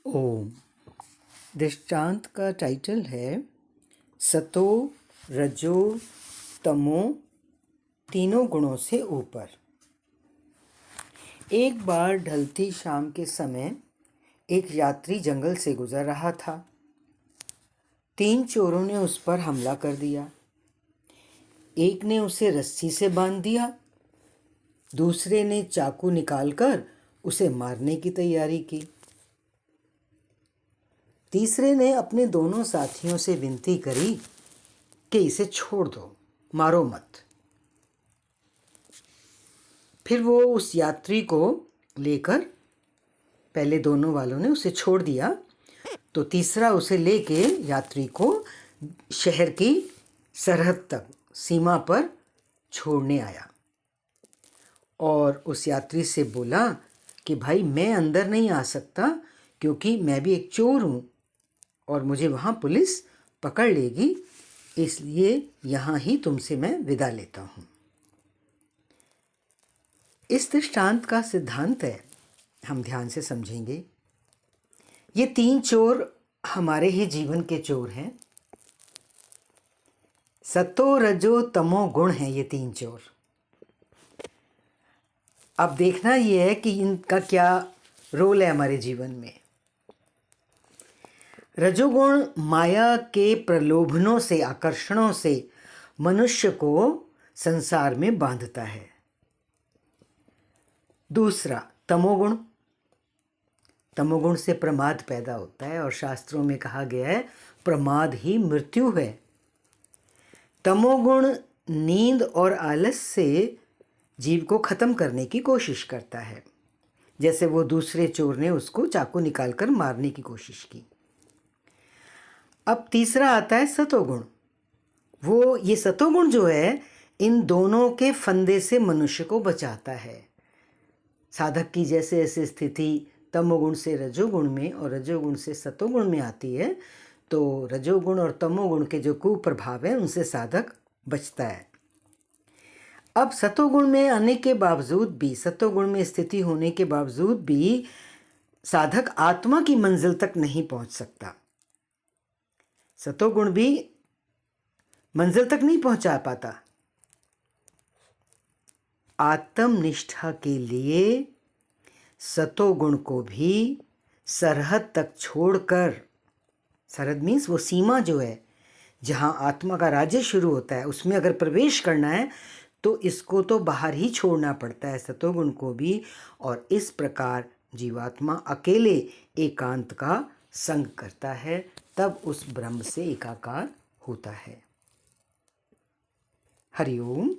ओम। दृष्टांत का टाइटल है सतो रजो तमो तीनों गुणों से ऊपर। एक बार ढलती शाम के समय एक यात्री जंगल से गुजर रहा था। 3 चोरों ने उस पर हमला कर दिया। एक ने उसे रस्सी से बांध दिया, दूसरे ने चाकू निकालकर उसे मारने की तैयारी की, तीसरे ने अपने दोनों साथियों से विनती करी कि इसे छोड़ दो, मारो मत। फिर वो उस यात्री को लेकर, पहले दोनों वालों ने उसे छोड़ दिया, तो तीसरा उसे लेके यात्री को शहर की सरहद तक, सीमा पर छोड़ने आया और उस यात्री से बोला कि भाई मैं अंदर नहीं आ सकता क्योंकि मैं भी एक चोर हूँ और मुझे वहाँ पुलिस पकड़ लेगी, इसलिए यहाँ ही तुमसे मैं विदा लेता हूँ। इस दृष्टांत का सिद्धांत है, हम ध्यान से समझेंगे। ये 3 चोर हमारे ही जीवन के चोर हैं। सतो रजो तमो गुण हैं ये 3 चोर। अब देखना ये है कि इनका क्या रोल है हमारे जीवन में। रजोगुण माया के प्रलोभनों से, आकर्षणों से मनुष्य को संसार में बांधता है। दूसरा तमोगुण, तमोगुण से प्रमाद पैदा होता है और शास्त्रों में कहा गया है प्रमाद ही मृत्यु है। तमोगुण नींद और आलस से जीव को खत्म करने की कोशिश करता है, जैसे वो दूसरे चोर ने उसको चाकू निकालकर मारने की कोशिश की। अब तीसरा आता है सतोगुण। ये सतोगुण जो है, इन दोनों के फंदे से मनुष्य को बचाता है। साधक की जैसे ऐसी स्थिति तमोगुण से रजोगुण में और रजोगुण से सतोगुण में आती है, तो रजोगुण और तमोगुण के जो कुप्रभाव हैं उनसे साधक बचता है। अब सतोगुण में आने के बावजूद भी, सतोगुण में स्थिति होने के बावजूद भी साधक आत्मा की मंजिल तक नहीं पहुंच सकता। सतोगुण भी मंजिल तक नहीं पहुंचा पाता। आत्मनिष्ठा के लिए सतोगुण को भी सरहद तक छोड़कर, सरहद मीन्स वो सीमा जो है जहाँ आत्मा का राज्य शुरू होता है, उसमें अगर प्रवेश करना है तो इसको तो बाहर ही छोड़ना पड़ता है, सतोगुण को भी। और इस प्रकार जीवात्मा अकेले एकांत का संग करता है, तब उस ब्रह्म से एकाकार होता है। हरि ओम।